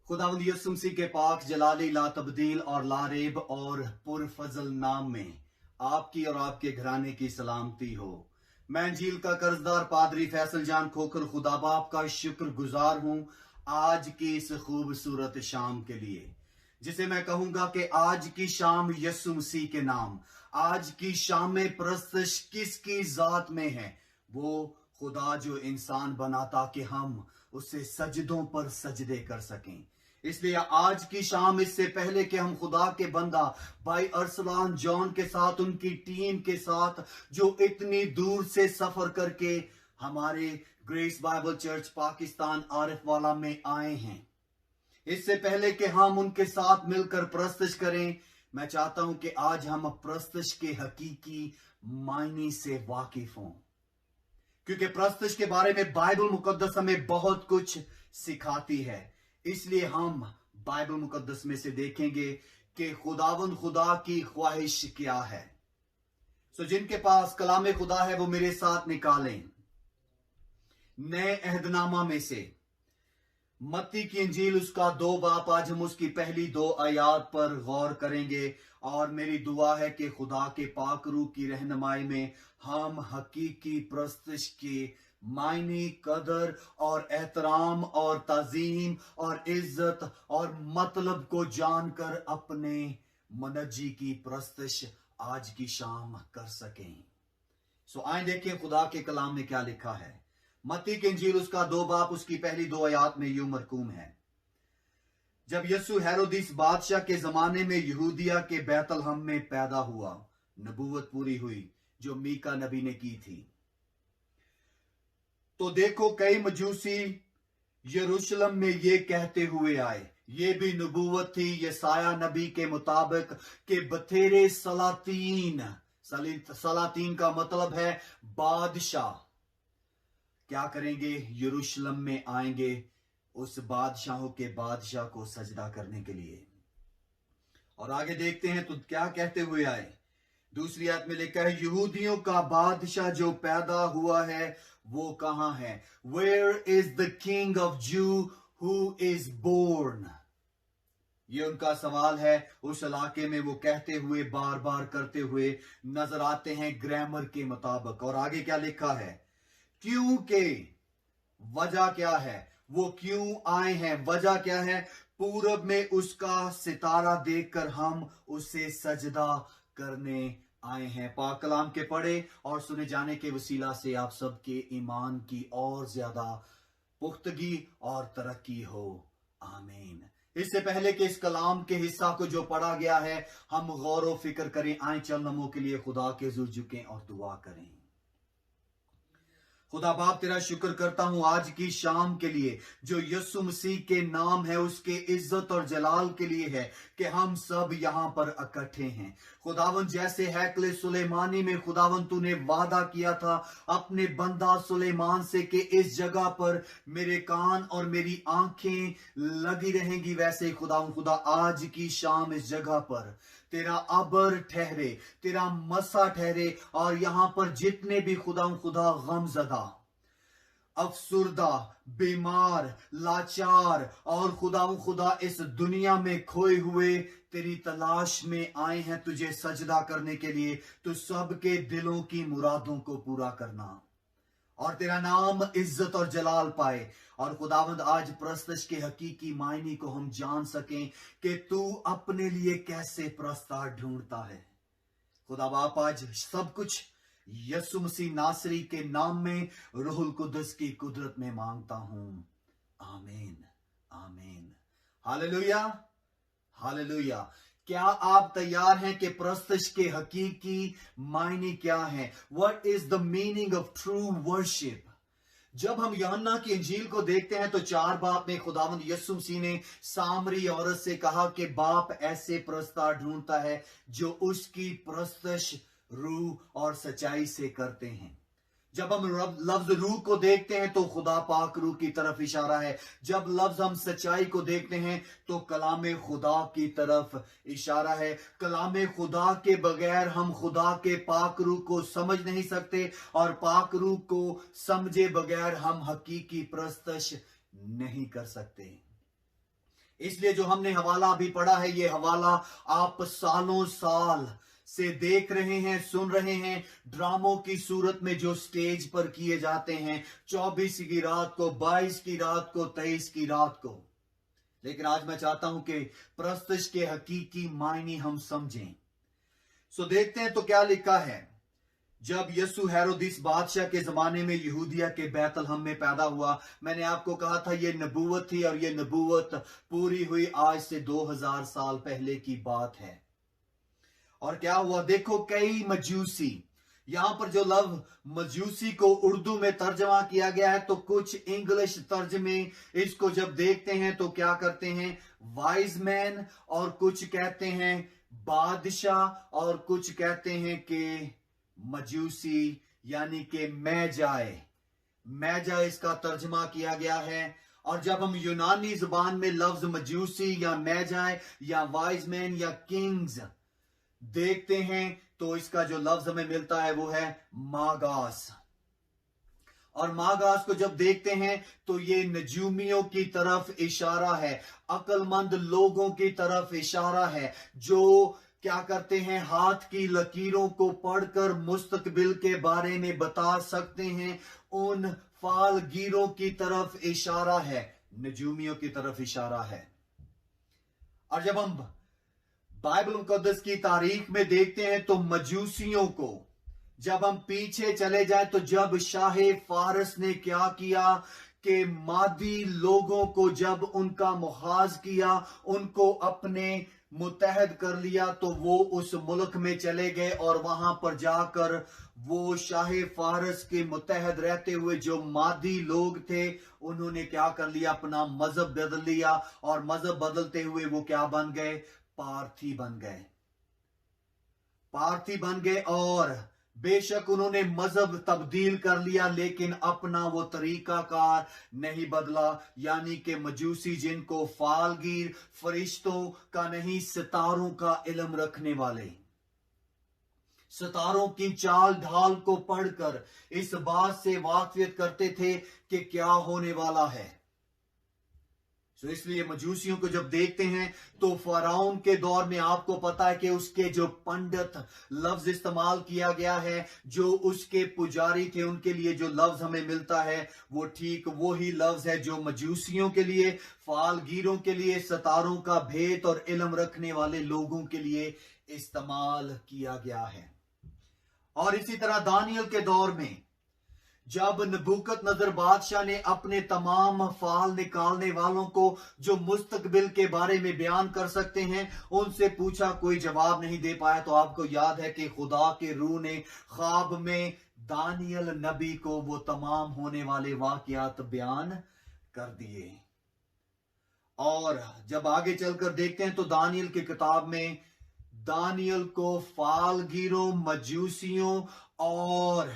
खुदावंद यीशु मसीह के पाक जलाली ला तब्दील और लारेब और पुरफजल नाम में आपकी और आपके घराने की सलामती हो। मैं अंजील का कर्जदार पादरी फैसल जान खोखर खुदा बाप का शुक्रगुजार हूं आज की इस खूबसूरत शाम के लिए, जिसे मैं कहूंगा कि आज की शाम यीशु मसीह के नाम, आज की शाम में प्रस्तश किसकी जात में है? वो खुदा जो इंसान बना ताकि हम उससे सजदों पर सजदे कर सकें। इसलिए आज की शाम, इससे पहले कि हम खुदा के बंदा भाई अरसलान जॉन के साथ, उनकी टीम के साथ जो इतनी दूर से सफर करके हमारे grace Bible church Pakistan Arif वाला में आए हैं, इससे पहले कि हम उनके साथ मिलकर प्रस्तश करें, मैं चाहता हूं कि आज हम प्रस्तश के हकीकी मायने से वाकिफ हों, क्योंकि प्रस्तश के बारे में बाइबल मुकद्दस हमें बहुत कुछ सिखाती है। इसलिए हम बाइबल मुकद्दस में से देखेंगे कि खुदावंद खुदा की ख्वाहिश क्या है। सो जिनके पास कलाम खुदा है वो मेरे साथ निकालें नए अहदनामा में से मत्ती की इंजील उसका 2 बाब। आज हम उसकी पहली 2 आयात पर गौर करेंगे और मेरी दुआ है कि खुदा के पाक रूह की रहनुमाई में हम हकीकी प्रस्तश के मायने, कदर और एहतराम और ताजीम और इज्जत और मतलब को जानकर अपने मनजी की प्रस्तश आज की शाम कर सकें। सो आए देखें खुदा के कलाम में क्या लिखा है। मत्ती की इंजील उसका 2 बाब उसकी पहली 2 आयात में यूं मरकूम है। जब यीशु हेरोदिस बादशाह के जमाने में यहूदिया के बैतलहम में पैदा हुआ, नबूवत पूरी हुई जो मीका नबी ने की थी। तो देखो कई मजूसी यरूशलेम में ये कहते हुए आए, ये भी नबूवत थी यसाया नबी के मुताबिक कि बथेरे सलातीन, सलातीन का मतलब है बादशाह, क्या करेंगे? यरूशलेम में आएंगे उस बादशाहों के बादशाह को सजदा करने के लिए। और आगे देखते हैं तो क्या कहते हुए आए। दूसरी आयत में लिखा है, यहूदियों का बादशाह जो पैदा हुआ है वो कहां है? Where is the king of Jew who is born? ये उनका सवाल है। उस इलाके में वो कहते हुए, बार बार करते हुए नजर आते हैं ग्रामर के मुताबिक। और आगे क्या लिखा है? क्योंकि वजह क्या है? वो क्यों आए हैं? वजह क्या है? पूरब में उसका सितारा देखकर हम उसे सजदा करने आए हैं। पाक कलाम के पढ़े और सुने जाने के वसीला से आप सबके ईमान की और ज्यादा पुख्तगी और तरक्की हो। आमीन। इससे पहले कि इस कलाम के हिस्सा को जो पढ़ा गया है हम गौर व फिक्र करें, आए चंद लम्हों के लिए खुदा के हुज़ूर झुकें और दुआ करें। खुदा बाप तेरा शुक्र करता हूं आज की शाम के लिए जो यीशु मसीह के नाम है, उसके इज्जत और जलाल के लिए है कि हम सब यहां पर इकट्ठे हैं। खुदावन जैसे हैकले सुलेमानी में खुदावन तूने वादा किया था अपने बंदा सुलेमान से कि इस जगह पर मेरे कान और मेरी आंखें लगी रहेंगी, वैसे खुदावन खुदा आज की शाम इस जगह पर तेरा अबर ठहरे, तेरा मसा ठहरे और यहां पर जितने भी खुदा गमजदा, अफसुर्दा, बीमार, लाचार और खुदा इस दुनिया में खोए हुए तेरी तलाश में आए हैं तुझे सजदा करने के लिए, तो सबके दिलों की मुरादों को पूरा करना और तेरा नाम इज्जत और जलाल पाए। और खुदावंद आज प्रस्तश के हकीकी मायने को हम जान सकें कि तू अपने लिए कैसे प्रस्ताव ढूंढता है। खुदा बाप आज सब कुछ यीशु मसीह नासरी के नाम में रूहुल कुद्दस की कुदरत में मांगता हूं। आमीन, आमीन, हालेलुया, हालेलुया। क्या आप तैयार हैं कि प्रस्तश के हकीकी मायने क्या है? What is the meaning of true worship? जब हम यूहन्ना की इंजील को देखते हैं तो 4 बाब में खुदावंद यीशु मसीह ने सामरी औरत से कहा कि बाप ऐसे प्रस्ताव ढूंढता है जो उसकी प्रस्तश रूह और सच्चाई से करते हैं। जब हम लफ्ज रूह को देखते हैं तो खुदा पाक रूह की तरफ इशारा है। जब लफ्ज हम सच्चाई को देखते हैं तो कलाम खुदा की तरफ इशारा है। कलाम खुदा के बगैर हम खुदा के पाक रूह को समझ नहीं सकते और पाक रूह को समझे बगैर हम हकीकी प्रस्तश नहीं कर सकते। इसलिए जो हमने हवाला अभी पढ़ा है, ये हवाला आप सालों साल से देख रहे हैं, सुन रहे हैं, ड्रामों की सूरत में जो स्टेज पर किए जाते हैं, 24 की रात को, 22 की रात को, 23 की रात को। लेकिन आज मैं चाहता हूं कि प्रस्तुत के हकीकी मायने हम समझें। सो देखते हैं तो क्या लिखा है। जब यसु हेरोदिस बादशाह के जमाने में यहूदिया के बैतलहम में पैदा हुआ, मैंने आपको कहा था यह नबूवत थी और यह नबूवत पूरी हुई आज से 2000 साल पहले की बात है। और क्या हुआ, देखो कई मजूसी, यहां पर जो लफ्ज मजूसी को उर्दू में तर्जमा किया गया है, तो कुछ इंग्लिश तर्जमे इसको जब देखते हैं तो क्या करते हैं, वाइज मैन, और कुछ कहते हैं बादशाह, और कुछ कहते हैं कि मजूसी, यानी कि मैजाए इसका तर्जमा किया गया है। और जब हम यूनानी जुबान में लफ्ज मजूसी या मैजाए या वाइज मैन या किंग्स देखते हैं तो इसका जो लफ्ज हमें मिलता है वो है मागास। और मागास को जब देखते हैं तो ये नजूमियों की तरफ इशारा है, अक्लमंद लोगों की तरफ इशारा है, जो क्या करते हैं, हाथ की लकीरों को पढ़कर मुस्तकबिल के बारे में बता सकते हैं। उन फालगीरों की तरफ इशारा है, नजूमियों की तरफ इशारा है। और जब हम बाइबल मुकद्दस की तारीख में देखते हैं तो मजूसियों को, जब हम पीछे चले जाए तो जब शाह फारस ने क्या किया कि मादी लोगों को जब उनका मुहाज किया, उनको अपने मुतहद कर लिया, तो वो उस मुल्क में चले गए और वहां पर जाकर वो शाह फारस के मुतहद रहते हुए जो मादी लोग थे, उन्होंने क्या कर लिया, अपना मजहब बदल लिया। और मजहब बदलते हुए वो क्या बन गए, पारथी बन गए, पारथी बन गए। और बेशक उन्होंने मजहब तब्दील कर लिया, लेकिन अपना वो तरीकाकार नहीं बदला। यानी कि मजूसी, जिनको फालगीर, फरिश्तों का नहीं सितारों का इल्म रखने वाले, सितारों की चाल ढाल को पढ़कर इस बात से वाकिफियत करते थे कि क्या होने वाला है। तो इसलिए मजूसियों को जब देखते हैं तो फराउन के दौर में आपको पता है कि उसके जो पंडित लफ्ज इस्तेमाल किया गया है, जो उसके पुजारी थे, उनके लिए जो लफ्ज हमें मिलता है वो ठीक वो ही लफ्ज है जो मजूसियों के लिए, फालगीरों के लिए, सितारों का भेद और इल्म रखने वाले लोगों के लिए इस्तेमाल किया गया है। और इसी तरह दानियल के दौर में जब नबूकदनेस्सर बादशाह ने अपने तमाम फाल निकालने वालों को जो मुस्तकबिल के बारे में बयान कर सकते हैं उनसे पूछा, कोई जवाब नहीं दे पाया। तो आपको याद है कि खुदा के रूह ने ख्वाब में दानियल नबी को वो तमाम होने वाले वाकयात बयान कर दिए। और जब आगे चलकर देखते हैं तो दानियल की किताब में दानियल को फालगीरों, मजूसियों और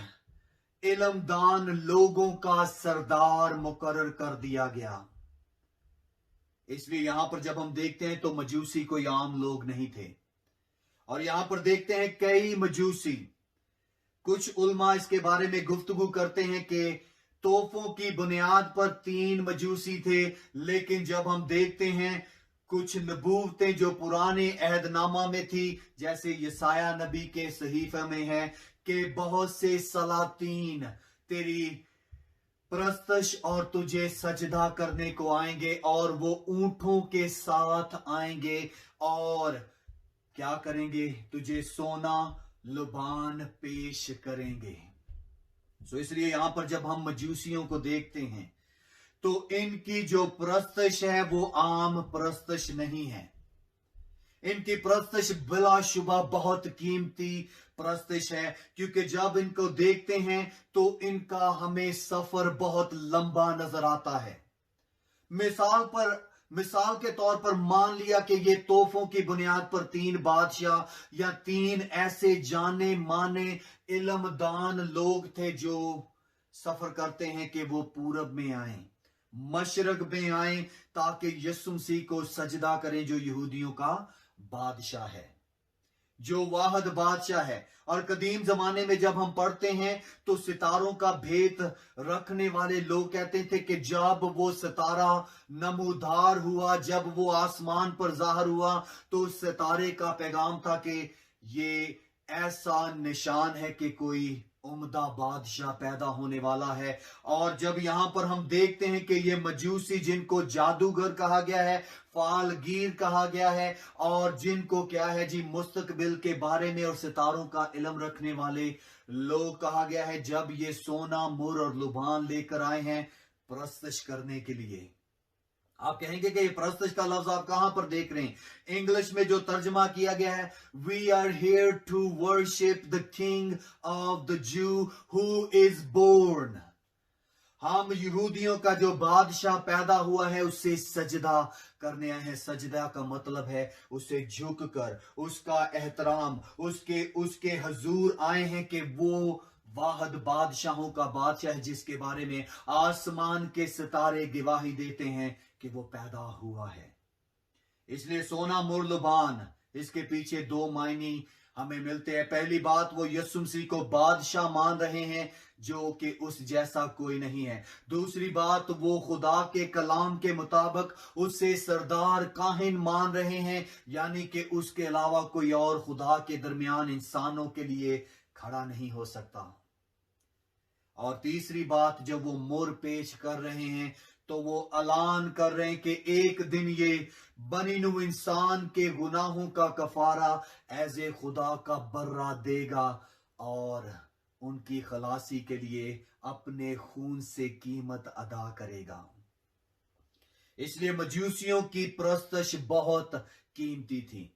इल्मदान लोगों का सरदार मुकर्रर कर दिया गया। इसलिए यहां पर जब हम देखते हैं तो मजूसी कोई आम लोग नहीं थे। और यहां पर देखते हैं कई मजूसी, कुछ उलमा इसके बारे में गुफ्तगू करते हैं कि तोहफों की बुनियाद पर 3 मजूसी थे। लेकिन जब हम देखते हैं कुछ नबूवतें जो पुराने अहदनामा में थी, जैसे यसाया नबी के सहीफे में है कि बहुत से सलातीन तेरी प्रस्तश और तुझे सजदा करने को आएंगे, और वो ऊंटों के साथ आएंगे और क्या करेंगे, तुझे सोना लुभान पेश करेंगे। सो इसलिए यहां पर जब हम मजूसियों को देखते हैं तो इनकी जो प्रस्तश है वो आम प्रस्तश नहीं है। इनकी प्रस्तश बिलाशुबा बहुत कीमती प्रस्तश है, क्योंकि जब इनको देखते हैं तो इनका हमें सफर बहुत लंबा नजर आता है। मिसाल के तौर पर मान लिया कि ये तोहफों की बुनियाद पर 3 बादशाह या 3 ऐसे जाने माने इल्मदान लोग थे जो सफर करते हैं कि वो पूरब में आए, मशरक में आए, ताकि यीशु मसीह को सजदा करें जो यहूदियों का बादशाह है। जो वाहिद बादशाह है। और कदीम जमाने में जब हम पढ़ते हैं तो सितारों का भेद रखने वाले लोग कहते थे कि जब वो सितारा नमूदार हुआ, जब वो आसमान पर जाहिर हुआ, तो उस सितारे का पैगाम था कि ये ऐसा निशान है कि कोई उम्दा बादशाह पैदा होने वाला है। और जब यहां पर हम देखते हैं कि ये मजूसी, जिनको जादूगर कहा गया है, फालगीर कहा गया है, और जिनको क्या है जी, मुस्तकबिल के बारे में और सितारों का इल्म रखने वाले लोग कहा गया है, जब ये सोना, मुर और लुभान लेकर आए हैं परस्तिश करने के लिए। आप कहेंगे कि ये परस्तिश का लफ्ज आप कहां पर देख रहे हैं? इंग्लिश में जो तर्जमा किया गया है, we are here to worship the king of the Jew who is born. हम यहूदियों का जो बादशाह पैदा हुआ है उससे सजदा करने आए हैं। सजदा का मतलब है उसे झुक कर, उसका एहतराम, उसके हजूर आए हैं कि वो वाहिद बादशाहों का बादशाह है, जिसके बारे में आसमान के सितारे गवाही देते हैं कि वो पैदा हुआ है। इसलिए सोना, मुर, लुभान, इसके पीछे दो मायने हमें मिलते हैं। पहली बात, वो यीशु मसीह को बादशाह मान रहे हैं जो कि उस जैसा कोई नहीं है। दूसरी बात, वो खुदा के कलाम के मुताबिक उसे सरदार काहिन मान रहे हैं, यानी कि उसके अलावा कोई और खुदा के दरमियान इंसानों के लिए खड़ा नहीं हो सकता। और तीसरी बात, जब वो मुर पेश कर रहे हैं तो वो ऐलान कर रहे हैं कि एक दिन ये बनीनु इंसान के गुनाहों का कफारा ऐसे खुदा का बर्रा देगा और उनकी खलासी के लिए अपने खून से कीमत अदा करेगा। इसलिए मजूसियों की परस्तिश बहुत कीमती थी।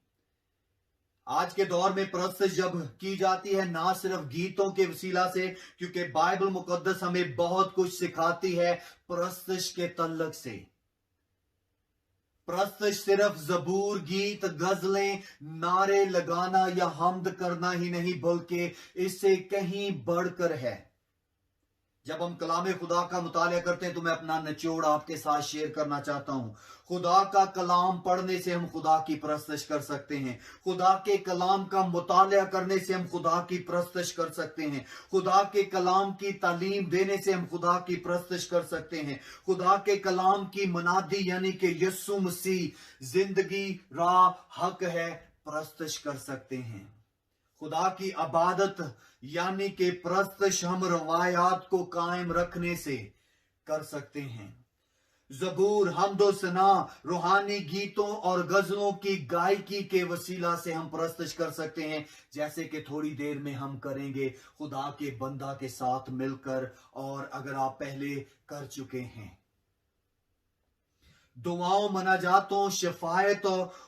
आज के दौर में परस्तिश जब की जाती है, ना सिर्फ गीतों के वसीला से, क्योंकि बाइबल मुकद्दस हमें बहुत कुछ सिखाती है परस्तिश के तल्लक से। परस्तिश सिर्फ जबूर, गीत, गजलें, नारे लगाना या हमद करना ही नहीं, बल्कि इससे कहीं बढ़कर है। जब हम कलाम खुदा का मुतालिया करते हैं तो मैं अपना निचोड़ आपके साथ शेयर करना चाहता हूं। खुदा का कलाम पढ़ने से हम खुदा की परस्तिश कर सकते हैं। खुदा के कलाम का मुतालिया करने से हम खुदा की परस्तिश कर सकते हैं। खुदा के कलाम की तालीम देने से हम खुदा की परस्तिश कर सकते हैं। खुदा के कलाम की मुनादी यानी कि यीशु मसीह जिंदगी, राह, हक है, परस्तिश कर सकते हैं। खुदा की इबादत यानी कि परस्तिश हम रवायात को कायम रखने से कर सकते हैं। जबूर, हमदो सना, रूहानी गीतों और गजलों की गायकी के वसीला से हम परस्तिश कर सकते हैं, जैसे कि थोड़ी देर में हम करेंगे खुदा के बंदा के साथ मिलकर, और अगर आप पहले कर चुके हैं। दुआओं, मनाजातों,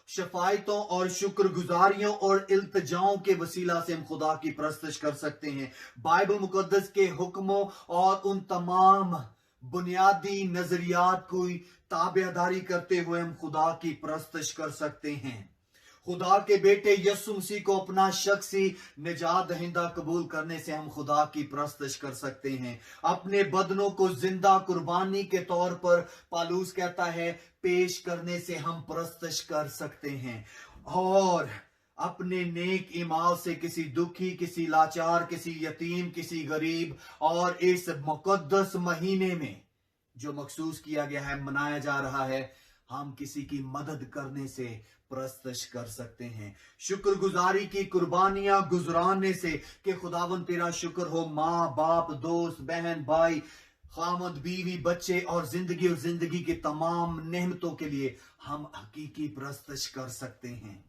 शफायतों और शुक्रगुजारियों और इल्तिजाओं के वसीला से हम खुदा की परस्तिश कर सकते हैं। बाइबल मुकद्दस के हुक्मों और उन तमाम बुनियादी नजरियात की ताबेदारी करते हुए हम खुदा की परस्तिश कर सकते हैं। खुदा के बेटे यीशु मसीह को अपना शख्सी निजात दहिंदा कबूल करने से हम खुदा की परस्तिश कर सकते हैं। अपने बदनों को जिंदा कुर्बानी के तौर पर पालूस कहता है पेश करने से हम परस्तिश कर सकते हैं। और अपने नेक ईमाल से किसी दुखी, किसी लाचार, किसी यतीम, किसी गरीब, और इस मुकद्दस महीने में जो मखसूस किया गया है, मनाया जा रहा है, हम किसी की मदद करने से परस्तिश कर सकते हैं। शुक्रगुजारी की कुर्बानियां गुजराने से कि खुदावन तेरा शुक्र हो, माँ बाप, दोस्त, बहन, भाई, खामद, बीवी, बच्चे और जिंदगी की तमाम नेमतों के लिए हम हकीकी परस्तिश कर सकते हैं।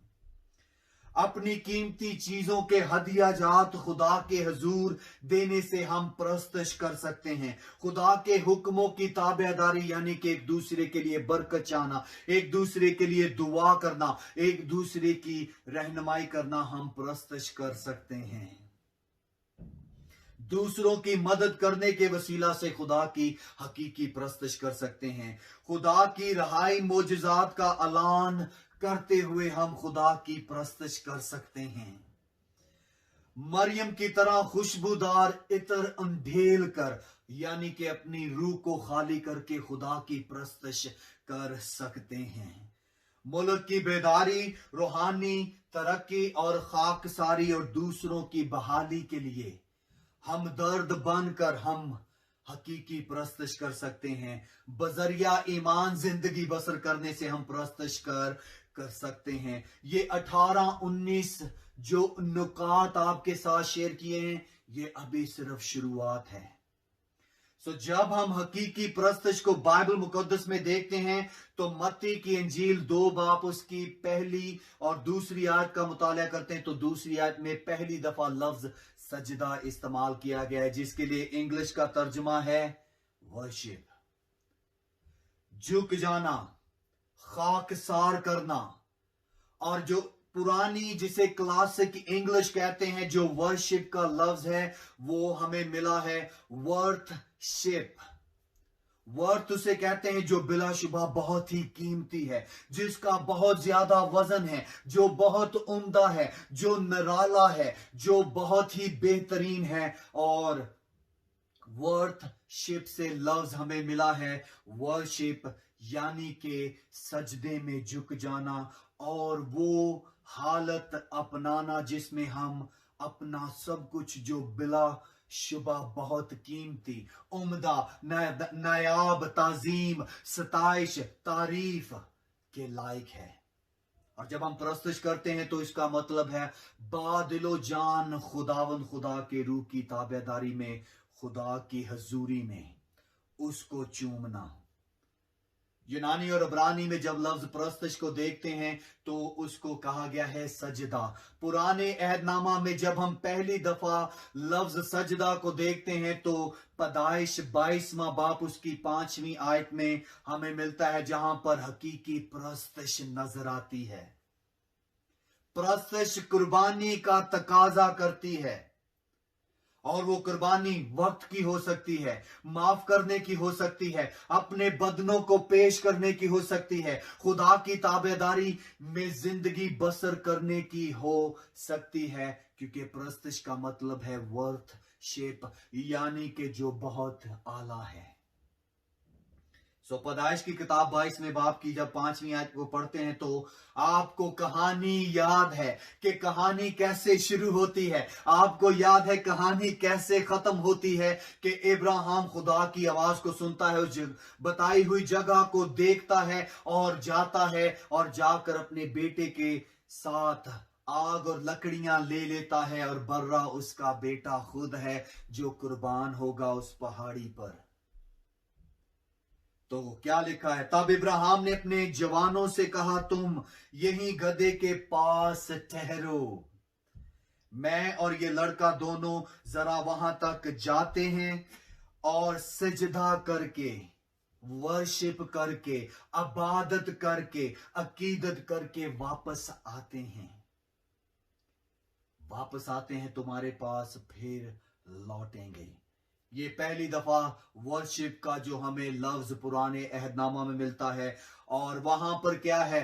अपनी कीमती चीजों के हदिया जात खुदा के हजूर देने से हम परस्तिश कर सकते हैं। खुदा के हुक्मों की ताबेदारी यानी कि एक दूसरे के लिए बरकत चाहना, एक दूसरे के लिए दुआ करना, एक दूसरे की रहनुमाई करना, हम परस्तिश कर सकते हैं। दूसरों की मदद करने के वसीला से खुदा की हकीकी परस्तिश कर सकते हैं। खुदा की रहाई मोजज़ात का ऐलान करते हुए हम खुदा की परस्तिश कर सकते हैं। मरियम की तरह खुशबूदार इत्र अंधेल कर यानी कि अपनी रूह को खाली करके खुदा की परस्तिश कर सकते हैं। मुल्क की बेदारी, रूहानी तरक्की और खाकसारी और दूसरों की बहाली के लिए हम दर्द बनकर हम हकीकी प्रस्तश कर सकते हैं। बजरिया ईमान जिंदगी बसर करने से हम प्रस्तश कर सकते हैं। ये 18-19 जो नुकात आपके साथ शेयर किए हैं, ये अभी सिर्फ शुरुआत है। जब हम हकीकी प्रस्तश को बाइबल मुकद्दस में देखते हैं तो मत्ती की इंजील 2 बाब उसकी पहली और दूसरी आयत का मुताला करते हैं तो दूसरी आयत में पहली दफा लफ्ज सजदा इस्तेमाल किया गया है, जिसके लिए इंग्लिश का तर्जुमा है वर्शिप। झुक जाना, खाकसार करना, और जो पुरानी जिसे क्लासिक इंग्लिश कहते हैं, जो वर्शिप का लफ्ज है वो हमें मिला है वर्थशिप। वर्थ उसे कहते हैं जो बिलाशुबा बहुत ही कीमती है, जिसका बहुत ज्यादा वजन है, जो बहुत उम्दा है, जो निराला है, जो बहुत ही बेहतरीन है। और वर्थशिप से लफ्ज हमें मिला है वर्शिप, यानी कि सजदे में झुक जाना और वो हालत अपनाना जिसमें हम अपना सब कुछ जो बिला शुबा बहुत कीमती, उम्दा, नायाब, ताजीम, सताइश, तारीफ के लायक है। और जब हम प्रस्तुत करते हैं तो इसका मतलब है बादिलो जान खुदावन खुदा के रूह की ताबेदारी में, खुदा की हजूरी में उसको चूमना। यूनानी और इब्रानी में जब लफ्ज प्रस्तश को देखते हैं तो उसको कहा गया है सजदा। पुराने अहदनामा में जब हम पहली दफा लफ्ज सजदा को देखते हैं तो पैदाइश 22वां बाब उसकी 5वीं आयत में हमें मिलता है, जहां पर हकीकी प्रस्तश नजर आती है। प्रस्तश कुर्बानी का तकाजा करती है और वो कुर्बानी वक्त की हो सकती है, माफ करने की हो सकती है, अपने बदनों को पेश करने की हो सकती है, खुदा की ताबेदारी में जिंदगी बसर करने की हो सकती है, क्योंकि प्रस्तश का मतलब है वर्थशिप, यानी कि जो बहुत आला है। पैदाइश की किताब 22वें बाब की जब 5वीं आयत को पढ़ते हैं तो आपको कहानी याद है कि कहानी कैसे शुरू होती है, आपको याद है कहानी कैसे खत्म होती है कि इब्राहिम खुदा की आवाज को सुनता है, उस बताई हुई जगह को देखता है और जाता है और जाकर अपने बेटे के साथ आग और लकड़ियां ले लेता है, और बर्रा उसका बेटा खुद है जो कुर्बान होगा उस पहाड़ी पर। तो क्या लिखा है, तब इब्राहिम ने अपने जवानों से कहा तुम यही गधे के पास ठहरो, मैं और ये लड़का दोनों जरा वहां तक जाते हैं और सजदा करके, वर्शिप करके, इबादत करके, अकीदत करके वापस आते हैं। वापस आते हैं तुम्हारे पास, फिर लौटेंगे। ये पहली दफा वर्शिप का जो हमें लफ्ज पुराने अहदनामा में मिलता है। और वहां पर क्या है,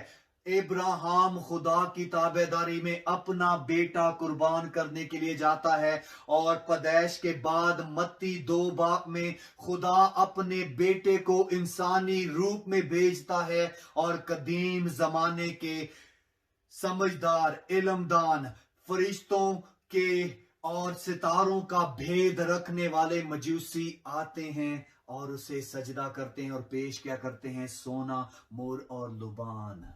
इब्राहिम खुदा की ताबेदारी में अपना बेटा कुर्बान करने के लिए जाता है, और पैदाइश के बाद मत्ती 2 बाब में खुदा अपने बेटे को इंसानी रूप में भेजता है, और कदीम जमाने के समझदार, इल्मदान, फरिश्तों के और सितारों का भेद रखने वाले मजूसी आते हैं और उसे सजदा करते हैं और पेश क्या करते हैं, सोना, मुर और लुबान।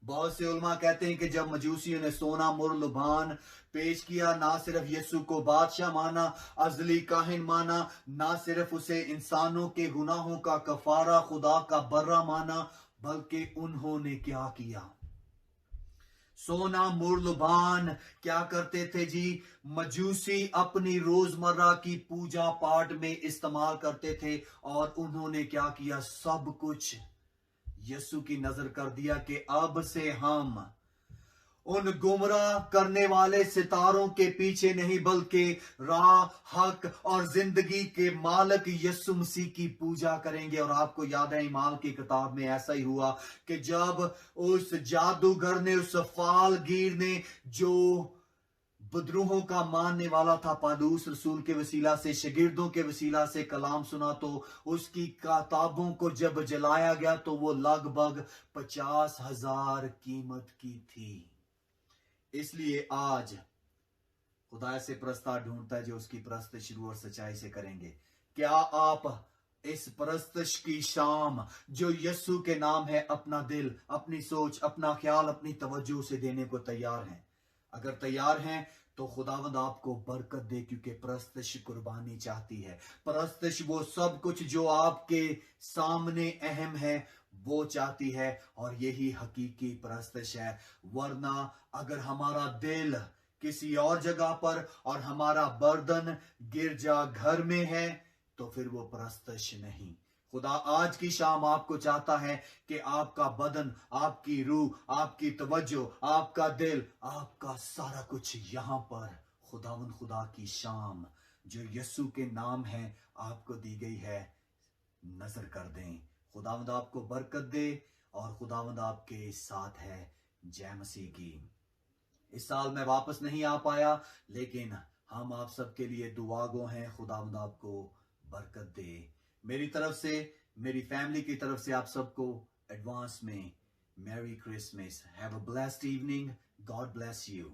बहुत से उलमा कहते हैं कि जब मजूसियों ने सोना, मुर, लुबान पेश किया, ना सिर्फ यीशु को बादशाह माना, अजली काहिन माना, ना सिर्फ उसे इंसानों के गुनाहों का कफारा, खुदा का बर्रा माना, बल्कि उन्होंने क्या किया, सोना, मुर, लुबान क्या करते थे जी, मजूसी अपनी रोजमर्रा की पूजा पाठ में इस्तेमाल करते थे, और उन्होंने क्या किया, सब कुछ यीशु की नजर कर दिया कि अब से हम उन गुमराह करने वाले सितारों के पीछे नहीं, बल्कि राह, हक और जिंदगी के मालिक यीशु मसीह की पूजा करेंगे। और आपको याद है ईमाल की किताब में ऐसा ही हुआ कि जब उस जादूगर ने, उस फालगीर ने जो बदरूहों का मानने वाला था। पालूस रसूल के वसीला से, शागिर्दों के वसीला से कलाम सुना, तो उसकी किताबों को जब जलाया गया तो वो लगभग 50,000 कीमत की थी। इसलिए आज खुदा से प्रस्ताव ढूंढता है जो उसकी परस्तिश शुरू और सच्चाई से करेंगे। क्या आप इस परस्तिश की शाम जो यस्सु के नाम है अपना दिल, अपनी सोच, अपना ख्याल, अपनी तवज्जो से देने को तैयार हैं? अगर तैयार हैं तो खुदावंद आपको बरकत दे, क्योंकि परस्तिश कुर्बानी चाहती है। परस्तिश वो सब कुछ जो आपके सामने अहम है वो चाहती है, और यही हकीकी परस्तिश है। वरना अगर हमारा दिल किसी और जगह पर और हमारा बर्दन गिरजा घर में है तो फिर वो परस्तिश नहीं। खुदा आज की शाम आपको चाहता है कि आपका बदन, आपकी रूह, आपकी तवज्जो, आपका दिल, आपका सारा कुछ यहां पर खुदावंद खुदा की शाम जो यस्सु के नाम है आपको दी गई है नजर कर दें। खुदावंद आपको बरकत दे और खुदावंद आपके साथ है। जय मसीह की। इस साल मैं वापस नहीं आ पाया, लेकिन हम आप सबके लिए दुआगो हैं। खुदावंद आपको बरकत दे। मेरी तरफ से, मेरी फैमिली की तरफ से आप सबको एडवांस में merry Christmas. Have a blessed evening. God bless you.